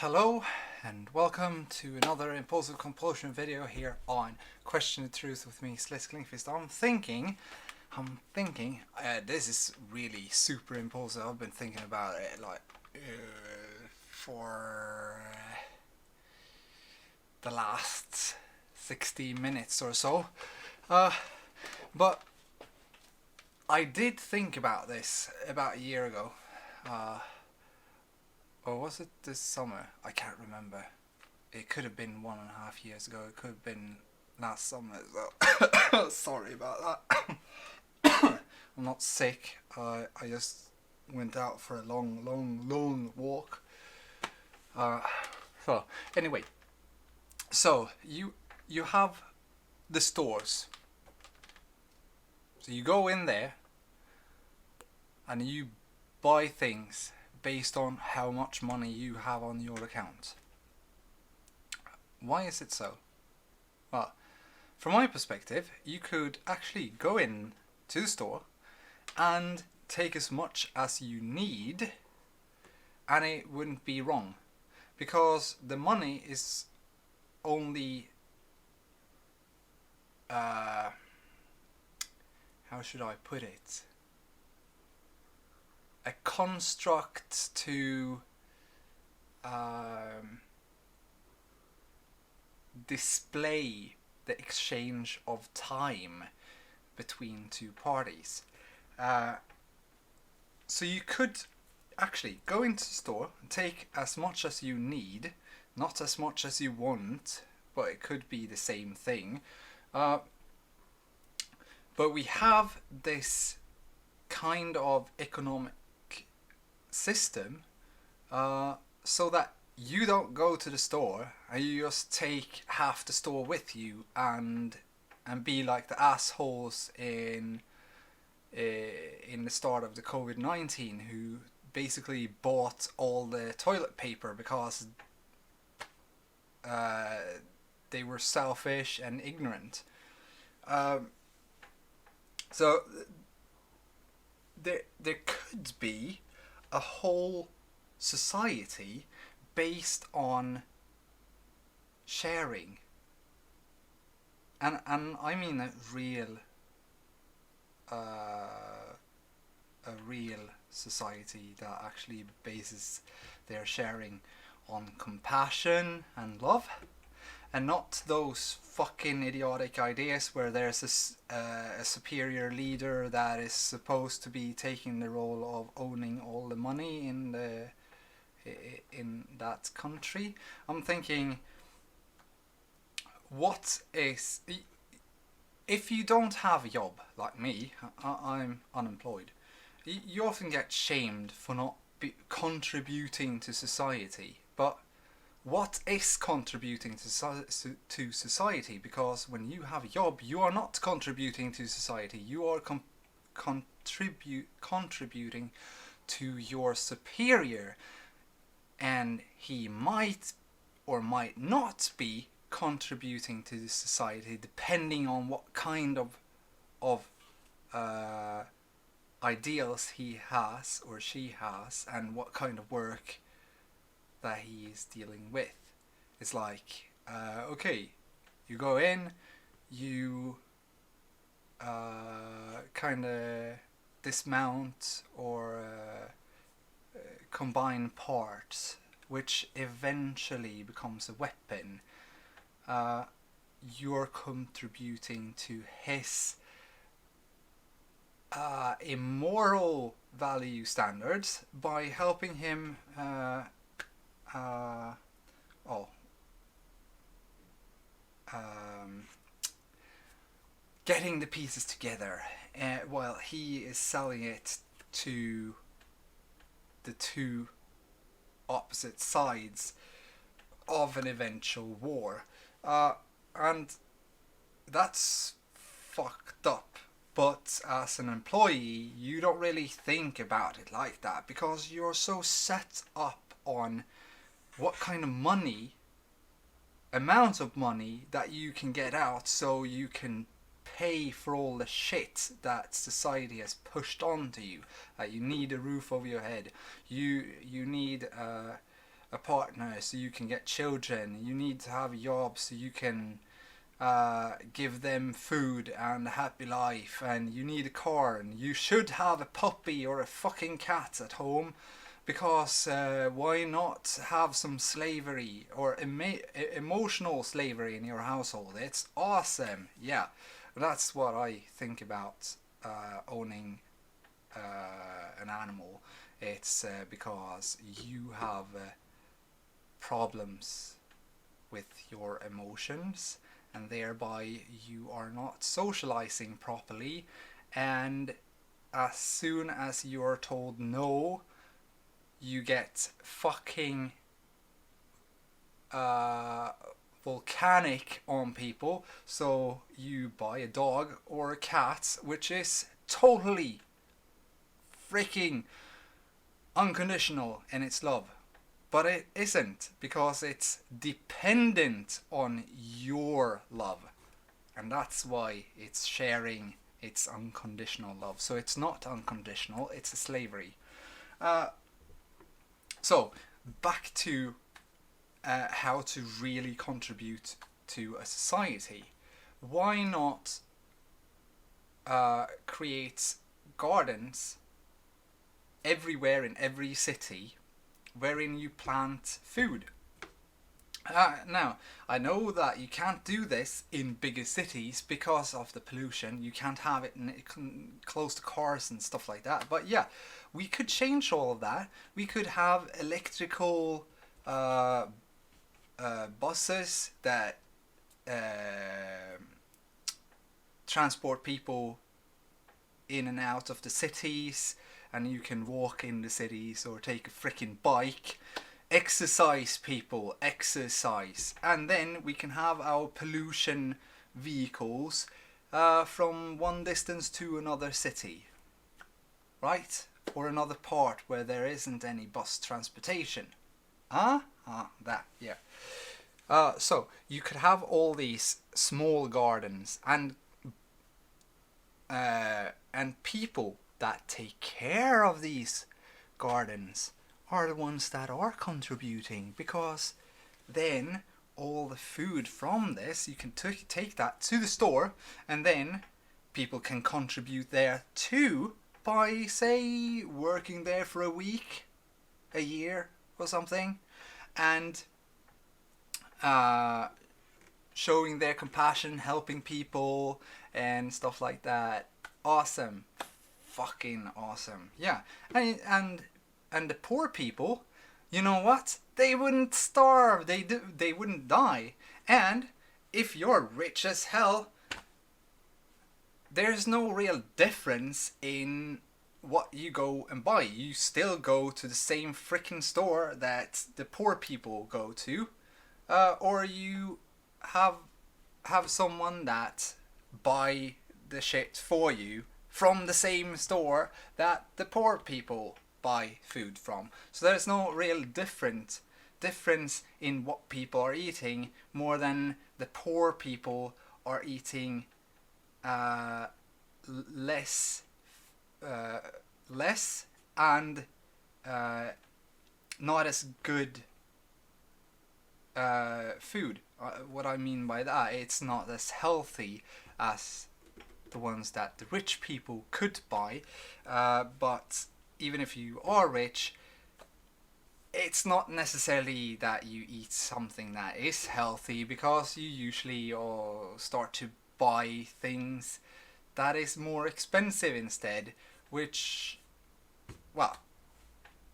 Hello and welcome to another Impulsive Compulsion video here on Question the Truth with me, Slisk Lindqvist. I'm thinking, this is really super impulsive. I've been thinking about it for the last 60 minutes or so. But I did think about this about a year ago. Or was it this summer? I can't remember. It could have been 1.5 years ago. It could have been last summer. So sorry about that. I'm not sick. I just went out for a long walk. So anyway, so you have the stores. So you go in there and you buy things based on how much money you have on your account. Why is it so? Well, from my perspective, you could actually go in to the store and take as much as you need, and it wouldn't be wrong, because the money is only how should I put it? A construct to display the exchange of time between two parties. So you could actually go into the store and take as much as you need, not as much as you want, but it could be the same thing. But we have this kind of economic system so that you don't go to the store and you just take half the store with you and be like the assholes in the start of the COVID-19 who basically bought all the toilet paper because they were selfish and ignorant. So there could be a whole society based on sharing, and I mean a real society that actually bases their sharing on compassion and love, and not those fucking idiotic ideas where there's a superior leader that is supposed to be taking the role of owning all the money in that country. I'm thinking, what is, if you don't have a job like me, I'm unemployed, you often get shamed for not contributing to society. But what is contributing to society? Because when you have a job, you are not contributing to society. You are contributing to your superior, and he might or might not be contributing to the society depending on what kind of ideals he has or she has, and what kind of work that he is dealing with. It's like, okay, you go in, you kind of dismount or combine parts, which eventually becomes a weapon. You're contributing to his immoral value standards by helping him getting the pieces together while he is selling it to the two opposite sides of an eventual war. And that's fucked up. But as an employee, you don't really think about it like that, because you're so set up on what kind of amount of money that you can get out, so you can pay for all the shit that society has pushed onto you. You need a roof over your head. You need a partner so you can get children. You need to have a job so you can give them food and a happy life. And you need a car, and you should have a puppy or a fucking cat at home, because why not have some slavery or emotional slavery in your household? It's awesome. Yeah, that's what I think about owning an animal. It's because you have problems with your emotions, and thereby you are not socializing properly, and as soon as you're told no, you get fucking volcanic on people. So you buy a dog or a cat which is totally freaking unconditional in its love, but it isn't, because it's dependent on your love, and that's why it's sharing its unconditional love. So it's not unconditional, it's a slavery. So back to how to really contribute to a society. Why not create gardens everywhere in every city wherein you plant food? Now, I know that you can't do this in bigger cities because of the pollution. You can't have it close to cars and stuff like that. But yeah, we could change all of that. We could have electrical buses that transport people in and out of the cities, and you can walk in the cities or take a freaking bike. Exercise, people, exercise. And then we can have our pollution vehicles from one distance to another city, right? Or another part where there isn't any bus transportation. That, yeah. So you could have all these small gardens, and people that take care of these gardens are the ones that are contributing, because then all the food from this, you can take that to the store, and then people can contribute there too by, say, working there for a week, a year or something, and showing their compassion, helping people and stuff like that. Awesome. Fucking awesome. Yeah. And the poor people, you know what? They wouldn't starve. They wouldn't die. And if you're rich as hell, there's no real difference in what you go and buy. You still go to the same freaking store that the poor people go to, or you have someone that buy the shit for you from the same store that the poor people buy food from. So there's no real difference in what people are eating, more than the poor people are eating less and not as good food. What I mean by that, it's not as healthy as the ones that the rich people could buy, but even if you are rich, it's not necessarily that you eat something that is healthy, because you usually start to buy things that is more expensive instead, which, well,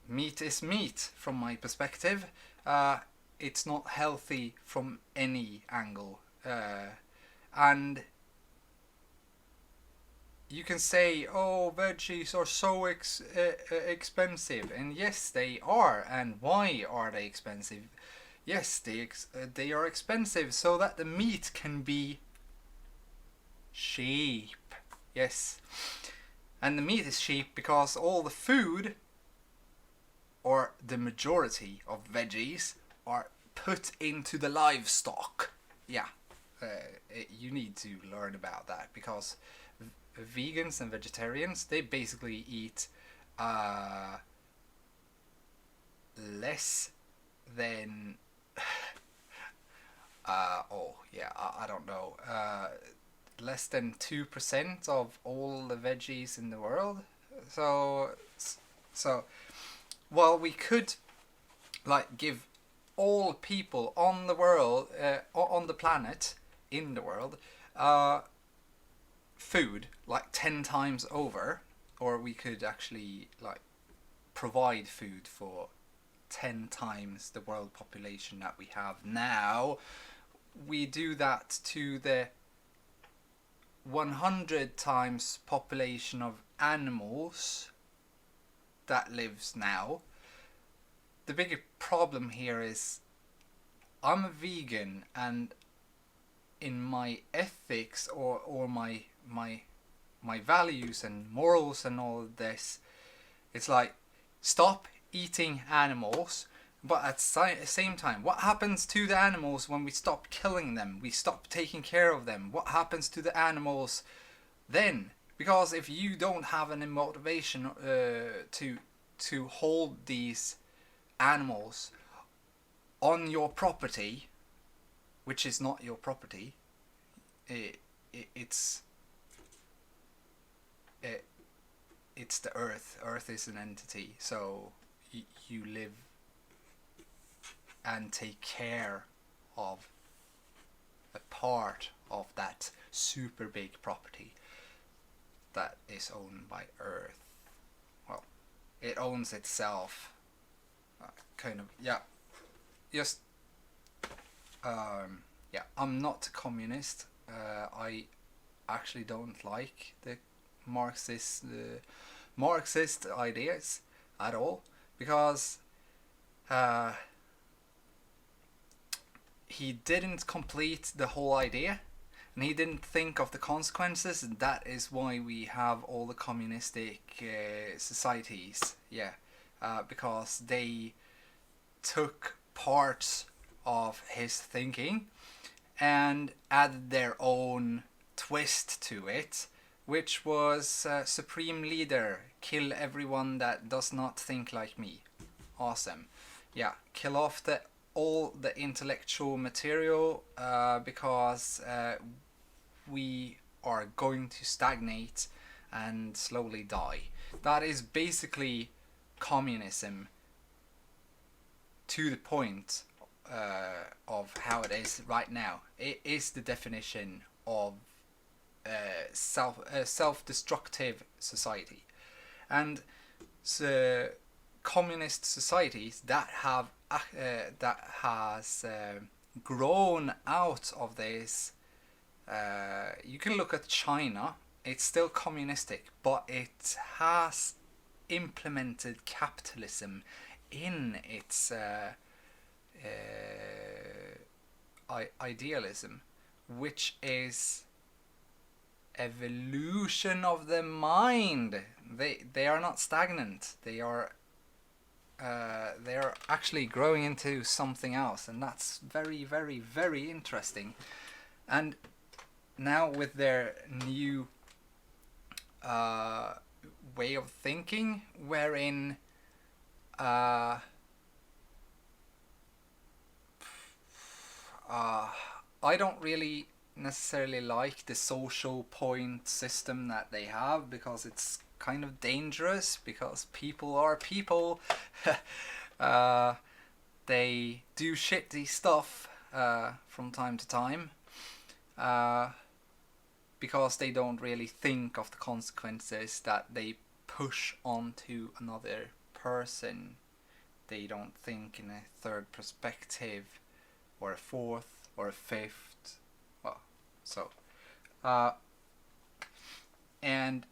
meat is meat from my perspective. It's not healthy from any angle, and you can say, oh, veggies are so expensive, and yes, they are. And why are they expensive? Yes, they are expensive so that the meat can be cheap. Yes, and the meat is cheap because all the food, or the majority of veggies, are put into the livestock. Yeah, you need to learn about that, because vegans and vegetarians, they basically eat less then I don't know, less than 2% of all the veggies in the world. So so while we could like give all people on the world, on the planet, in the world, food like 10 times over, or we could actually like provide food for 10 times the world population that we have now. We do that to the 100 times population of animals that lives now. The bigger problem here is I'm a vegan, and in my ethics, or my values and morals and all of this, it's like, stop eating animals. But at the same time, what happens to the animals when we stop killing them? We stop taking care of them. What happens to the animals then? Because if you don't have any motivation to hold these animals on your property, which is not your property, it's the earth. Earth is an entity, so you live and take care of a part of that super big property that is owned by Earth. Well, it owns itself, kind of. Yeah, just yeah. I'm not a communist. I actually don't like the Marxist ideas at all, because he didn't complete the whole idea, and he didn't think of the consequences, and that is why we have all the communistic societies. Yeah, because they took parts of his thinking and added their own twist to it, which was Supreme Leader, kill everyone that does not think like me. Awesome. Yeah, kill off all the intellectual material, because we are going to stagnate and slowly die. That is basically communism to the point of how it is right now. It is the definition of self-destructive society, and so communist societies that has grown out of this. You can look at China. It's still communistic, but it has implemented capitalism in its idealism, which is evolution of the mind. They are not stagnant. They are actually growing into something else, and that's very, very, very interesting. And now with their new way of thinking, wherein I don't really necessarily like the social point system that they have, because it's kind of dangerous, because people are people. They do shitty stuff from time to time, because they don't really think of the consequences that they push onto another person. They don't think in a third perspective, or a fourth, or a fifth. Well, so and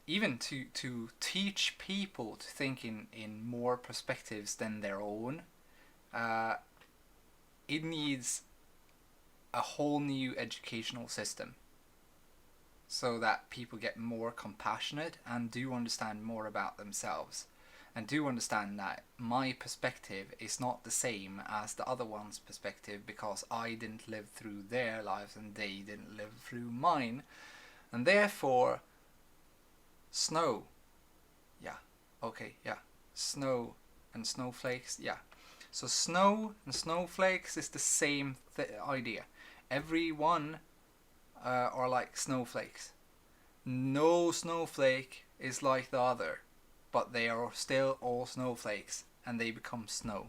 even to teach people to think in more perspectives than their own, it needs a whole new educational system, so that people get more compassionate and do understand more about themselves, and do understand that my perspective is not the same as the other one's perspective, because I didn't live through their lives and they didn't live through mine. And therefore, snow. Yeah, okay, yeah. Snow and snowflakes, yeah. So snow and snowflakes is the same idea. Everyone are like snowflakes. No snowflake is like the other, but they are still all snowflakes, and they become snow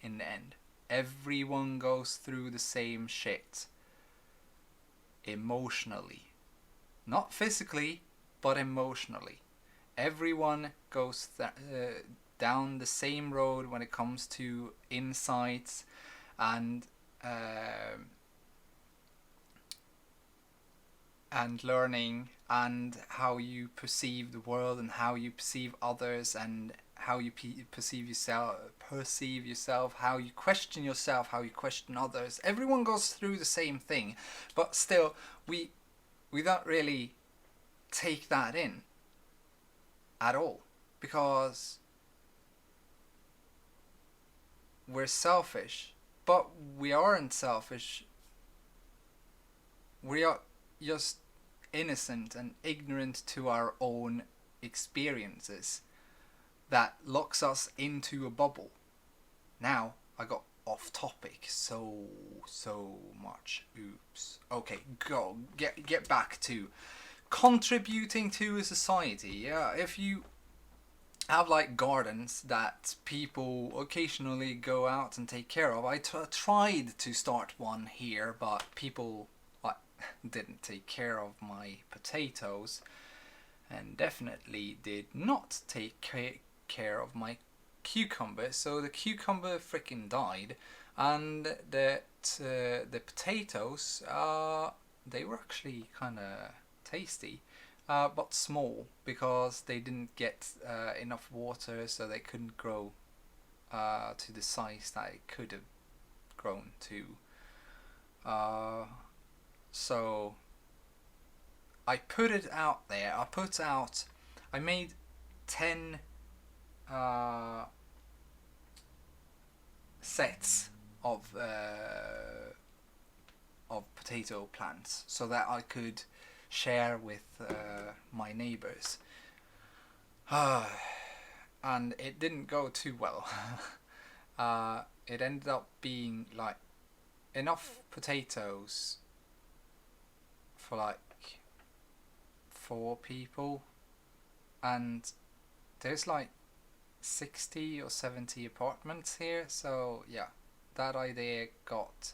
in the end. Everyone goes through the same shit emotionally. Not physically, but emotionally. Everyone goes down the same road when it comes to insights and learning and how you perceive the world and how you perceive others and how you perceive yourself, how you question yourself, how you question others. Everyone goes through the same thing, but still we don't really take that in at all, because we're selfish. But we aren't selfish. We are just innocent and ignorant to our own experiences that locks us into a bubble. Now I got off topic so much. Oops. Okay, get back to contributing to a society. Yeah, if you have like gardens that people occasionally go out and take care of. I tried to start one here, but people didn't take care of my potatoes, and definitely did not take care of my cucumber. So the cucumber freaking died, and the potatoes, they were actually kind of tasty. But small, because they didn't get enough water, so they couldn't grow to the size that it could have grown to. So I put it out there. I made 10 sets of potato plants so that I could share with my neighbors. And it didn't go too well. It ended up being like enough potatoes for like 4 people, and there's like 60 or 70 apartments here, so yeah, that idea got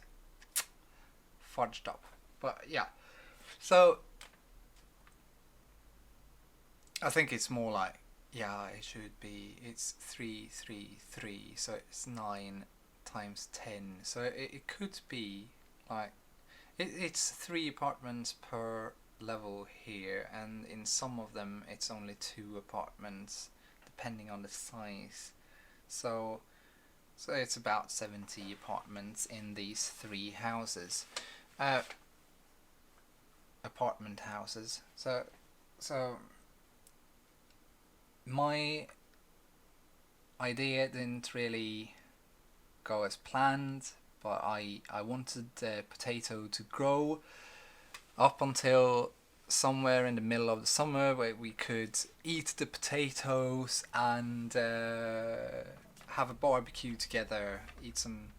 fudged up. But yeah, so I think it's more like, yeah, it should be, it's 3, 3, 3, so it's 9 times 10, so it could be like, it's 3 apartments per level here, and in some of them it's only 2 apartments depending on the size. So it's about 70 apartments in these 3 houses, apartment houses. So my idea didn't really go as planned, but I wanted the potato to grow up until somewhere in the middle of the summer, where we could eat the potatoes and have a barbecue together, eat some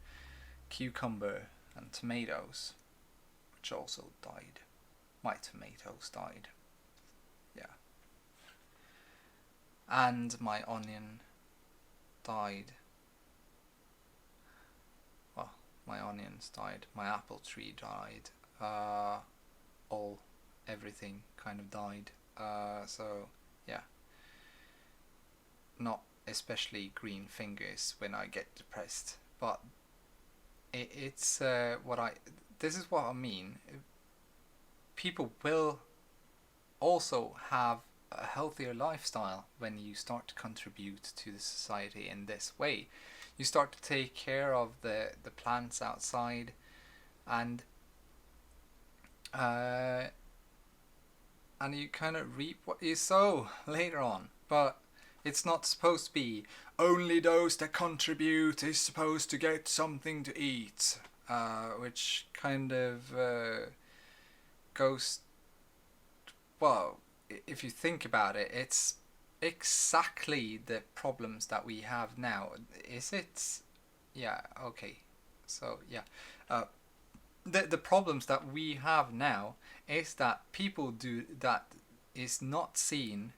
cucumber and tomatoes, which also died. My tomatoes died. Yeah. And my onion died. Well, my onions died. My apple tree died. Everything kind of died. So yeah. Not especially green fingers when I get depressed, but it's this is what I mean. People will also have a healthier lifestyle when you start to contribute to the society in this way. You start to take care of the plants outside, and you kind of reap what you sow later on. But it's not supposed to be only those that contribute is supposed to get something to eat, which kind of goes, well, if you think about it, it's exactly the problems that we have now. Is it yeah, okay. So yeah, uh, the problems that we have now is that people do that is not seen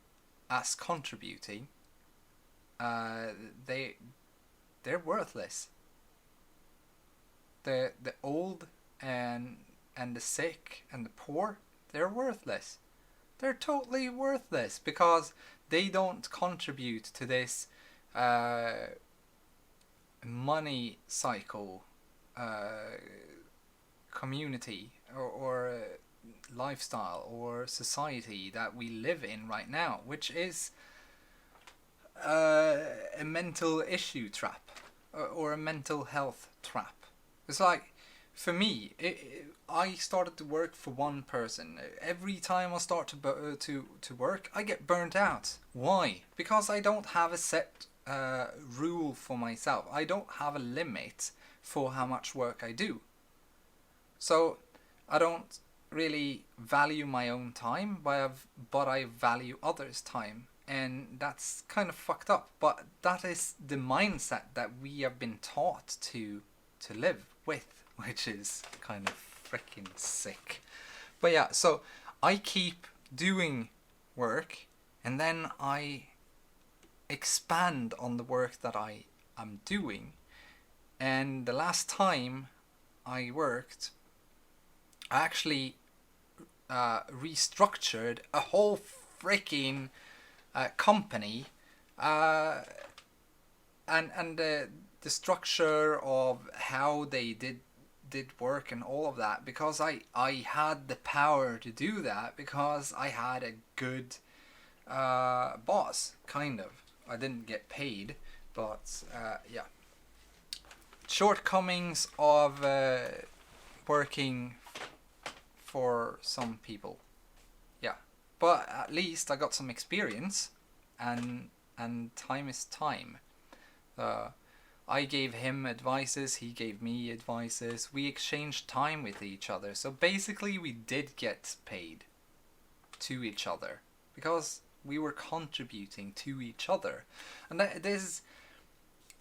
as contributing. Uh, they they're worthless. The old and the sick and the poor, they're worthless. They're totally worthless because they don't contribute to this uh, money cycle, uh, community, or lifestyle or society that we live in right now, which is a mental issue trap, or a mental health trap. It's like, for me, I started to work for one person. Every time I start to work, I get burnt out. Why? Because I don't have a set rule for myself. I don't have a limit for how much work I do. So I don't really value my own time, but I value others' time. And that's kind of fucked up. But that is the mindset that we have been taught to live with, which is kind of freaking sick. But yeah, so I keep doing work, and then I expand on the work that I am doing. And the last time I worked, I actually restructured a whole freaking company, uh, and the structure of how they did work and all of that, because I had the power to do that because I had a good boss, kind of. I didn't get paid, but yeah. Shortcomings of working for some people. Yeah, but at least I got some experience, and time is time. Uh, I gave him advices, he gave me advices. We exchanged time with each other. So basically, we did get paid to each other because we were contributing to each other, and this.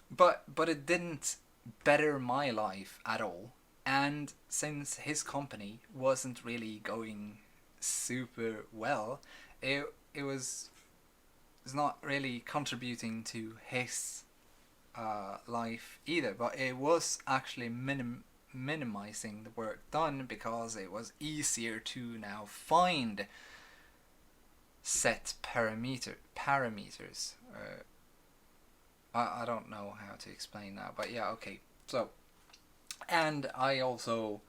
But it didn't better my life at all. And since his company wasn't really going super well, it was it's not really contributing to his life either. But it was actually minimizing the work done because it was easier to now find set parameters. I don't know how to explain that, but yeah, okay. So, and I also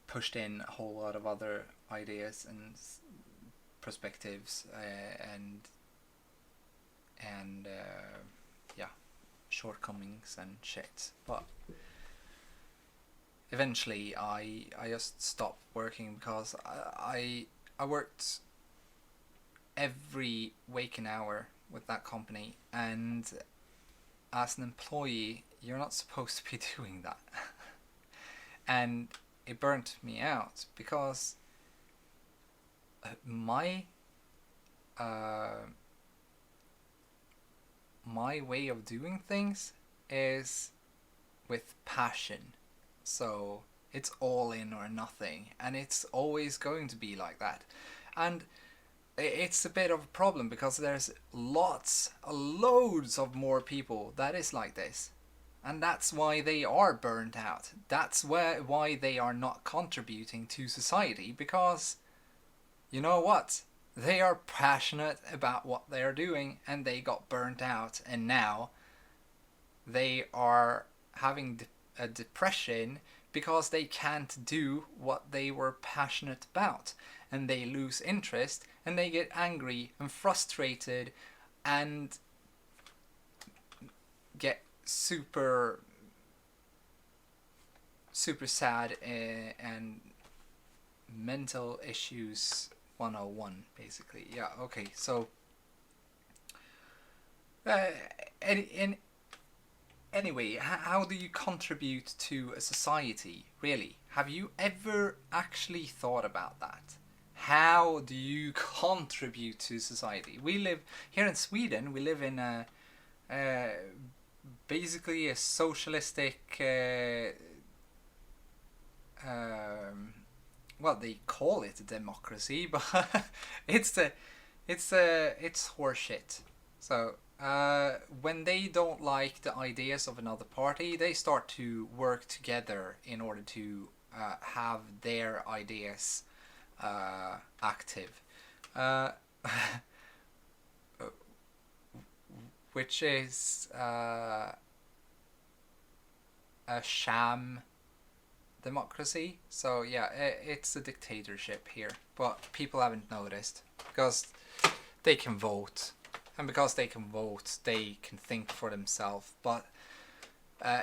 pushed in a whole lot of other ideas and perspectives, and yeah, shortcomings and shit. But eventually, I just stopped working because I worked every waking hour with that company, and as an employee you're not supposed to be doing that. And it burnt me out because my my way of doing things is with passion. So it's all in or nothing, and it's always going to be like that. And it's a bit of a problem because there's loads of more people that is like this, and that's why they are burnt out. That's why they are not contributing to society, because you know what, they are passionate about what they are doing and they got burnt out, and now they are having a depression because they can't do what they were passionate about, and they lose interest and they get angry and frustrated and get super sad, and mental issues 101 basically. Yeah, okay. So and anyway, how do you contribute to a society, really? Have you ever actually thought about that? How do you contribute to society? We live here in Sweden. We live in a basically a socialistic. Well, they call it a democracy, but it's horseshit. So when they don't like the ideas of another party, they start to work together in order to have their ideas active, uh, which is a sham democracy. So yeah, it's a dictatorship here, but people haven't noticed because they can vote, and because they can vote, they can think for themselves. But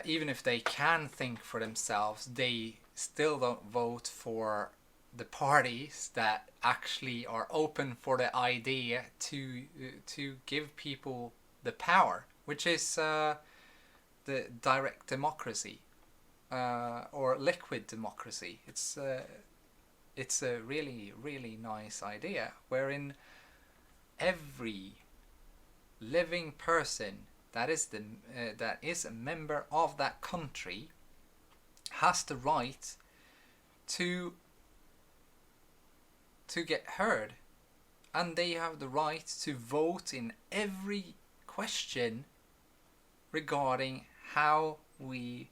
even if they can think for themselves, they still don't vote for the parties that actually are open for the idea to give people the power, which is the direct democracy or liquid democracy. It's a really really nice idea wherein every living person that is a member of that country has the right to get heard, and they have the right to vote in every question regarding how we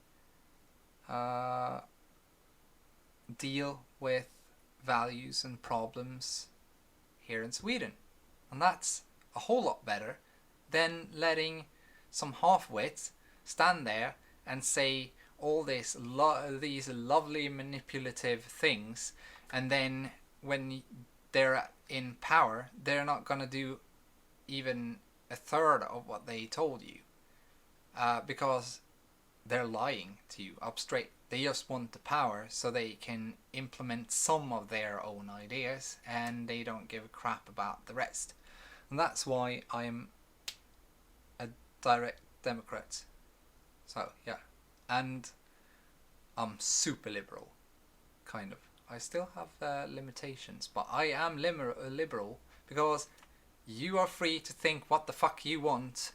deal with values and problems here in Sweden. And that's a whole lot better than letting some half-wits stand there and say all these lovely manipulative things, and then when they're in power, they're not going to do even a third of what they told you, because they're lying to you up straight. They just want the power so they can implement some of their own ideas, and they don't give a crap about the rest. And that's why I'm a direct Democrat. So yeah, and I'm super liberal, kind of. I still have limitations, but I am liberal because you are free to think what the fuck you want,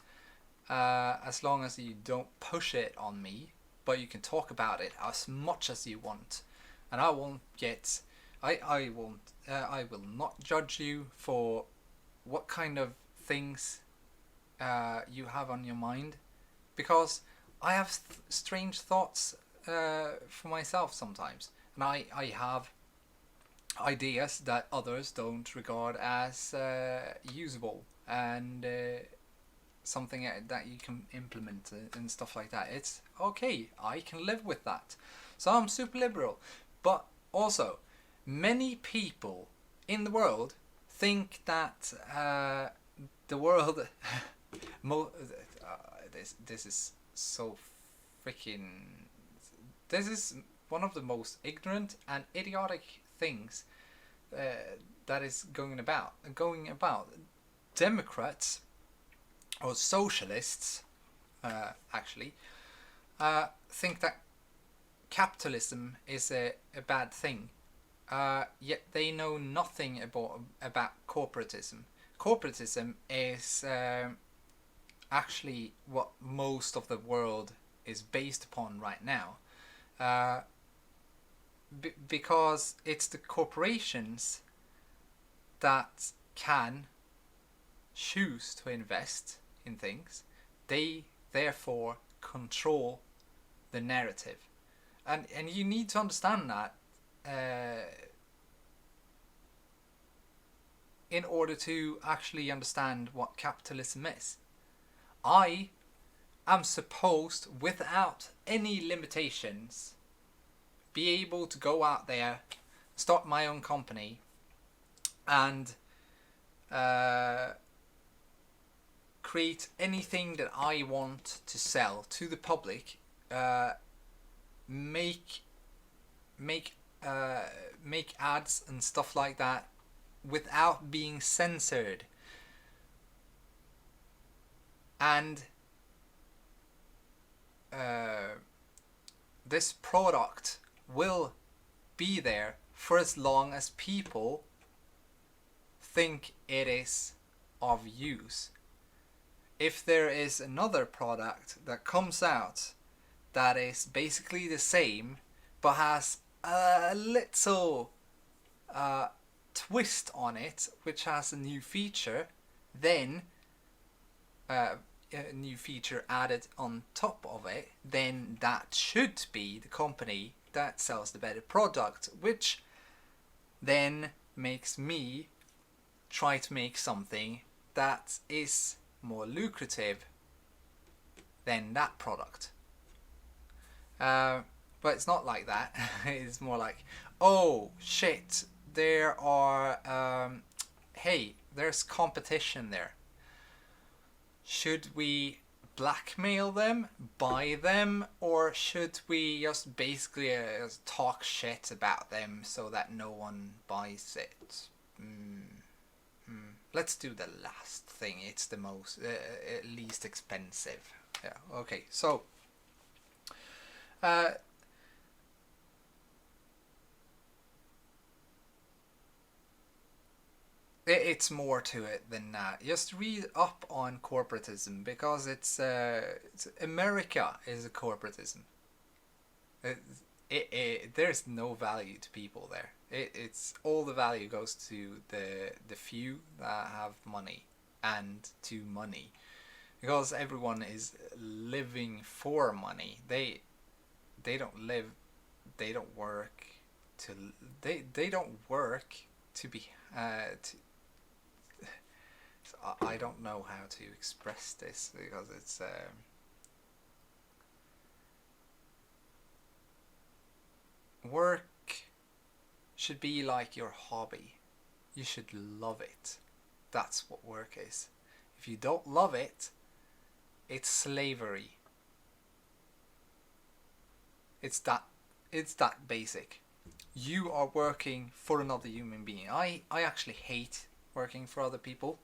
as long as you don't push it on me. But you can talk about it as much as you want, and I won't get. I will not judge you for what kind of things you have on your mind, because I have strange thoughts for myself sometimes, and I have ideas that others don't regard as usable and something that you can implement and stuff like that. It's okay, I can live with that. So I'm super liberal. But also, many people in the world think that the world this is so freaking, this is one of the most ignorant and idiotic things that is going about. Democrats or socialists actually think that capitalism is a bad thing, yet they know nothing about corporatism. Corporatism is actually what most of the world is based upon right now, because it's the corporations that can choose to invest in things. They therefore control the narrative, and you need to understand that in order to actually understand what capitalism is. I am supposed, without any limitations, be able to go out there, start my own company, and create anything that I want to sell to the public, make ads and stuff like that without being censored. And this product will be there for as long as people think it is of use. if there is another product that comes out that is basically the same but has a little twist on it, which has a new feature, then a new feature added on top of it, then that should be the company that sells the better product, which then makes me try to make something that is more lucrative than that product. But it's not like that. It's more like, oh shit, there are, hey, there's competition there. Should we blackmail them, buy them, or should we just basically talk shit about them so that no one buys it? Let's do the last thing. It's the most least expensive. Yeah. Okay. So. It's more to it than that. Just read up on corporatism, because it's America is a corporatism. There's no value to people there. It's all the value goes to the few that have money and to money, because everyone is living for money. They don't live. They don't work to. They don't work to be. I don't know how to express this, because it's work should be like your hobby. You should love it. That's what work is. If you don't love it, it's slavery. It's that basic. You are working for another human being. I actually hate working for other people.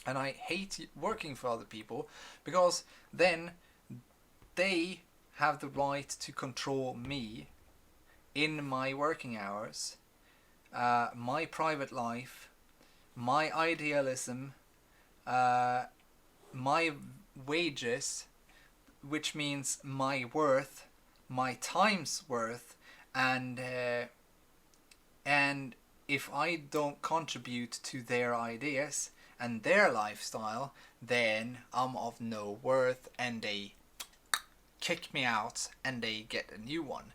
And I hate working for other people, because then they have the right to control me in my working hours, my private life, my idealism, my wages, which means my worth, my time's worth, and if I don't contribute to their ideas and their lifestyle, then I'm of no worth, and they kick me out and they get a new one.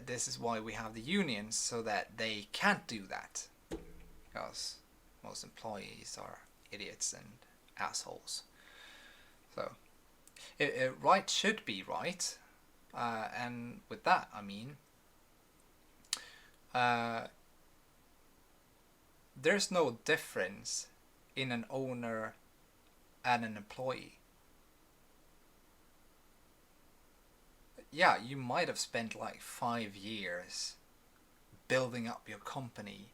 This is why we have the unions, so that they can't do that, because most employees are idiots and assholes. So right should be right, and with that I mean there's no difference in an owner and an employee. Yeah, you might have spent like 5 years building up your company,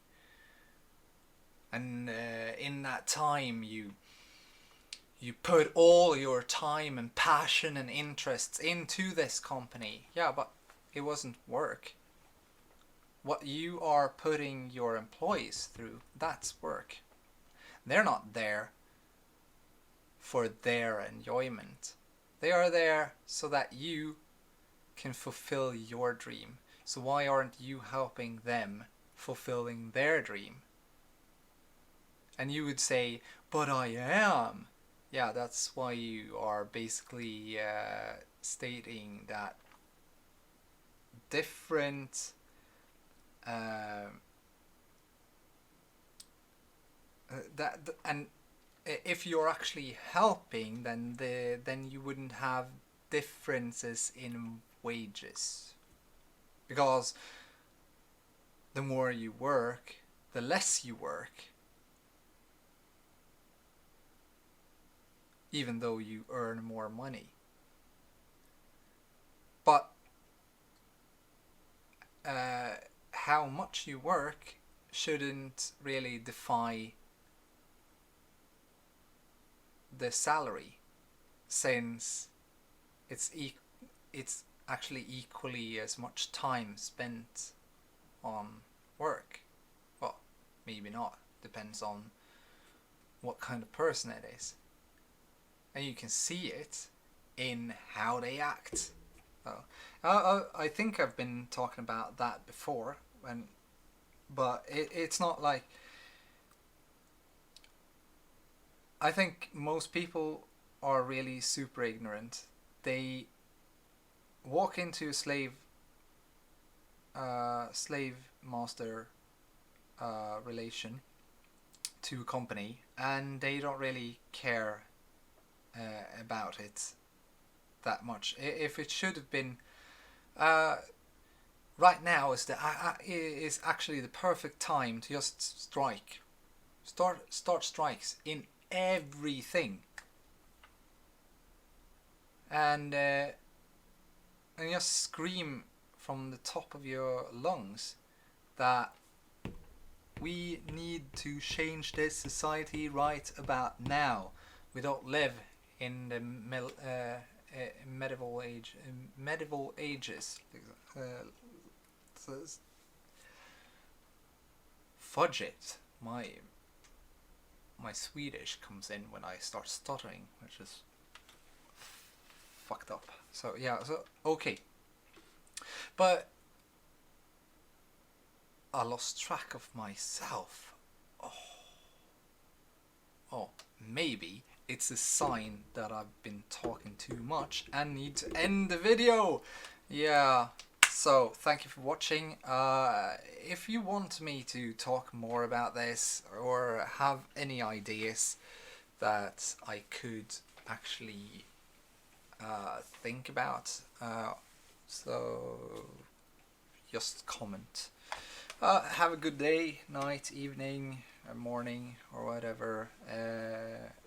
and in that time you put all your time and passion and interests into this company. Yeah, but it wasn't work. What you are putting your employees through, that's work. They're not there for their enjoyment. They are there so that you can fulfill your dream. So why aren't you helping them fulfilling their dream? And you would say, but I am. Yeah, that's why you are basically stating that different and if you're actually helping, then you wouldn't have differences in wages, because the more you work, the less you work, even though you earn more money. But how much you work shouldn't really define the salary, since it's actually equally as much time spent on work. Well, maybe not. Depends on what kind of person it is. and you can see it in how they act. I think I've been talking about that before, but it's not like, I think most people are really super ignorant. They walk into a slave master relation to a company, and they don't really care about it that much. If it should have been right now is actually the perfect time to just start strikes in everything, and just scream from the top of your lungs that we need to change this society right about now. We don't live in the medieval ages. Fudge it. My Swedish comes in when I start stuttering, which is fucked up. So yeah, so okay. But I lost track of myself. Oh, maybe it's a sign that I've been talking too much and need to end the video. Yeah. So thank you for watching. If you want me to talk more about this or have any ideas that I could actually think about, so just comment. Have a good day, night, evening, morning, or whatever,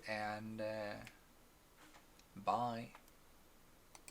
and bye.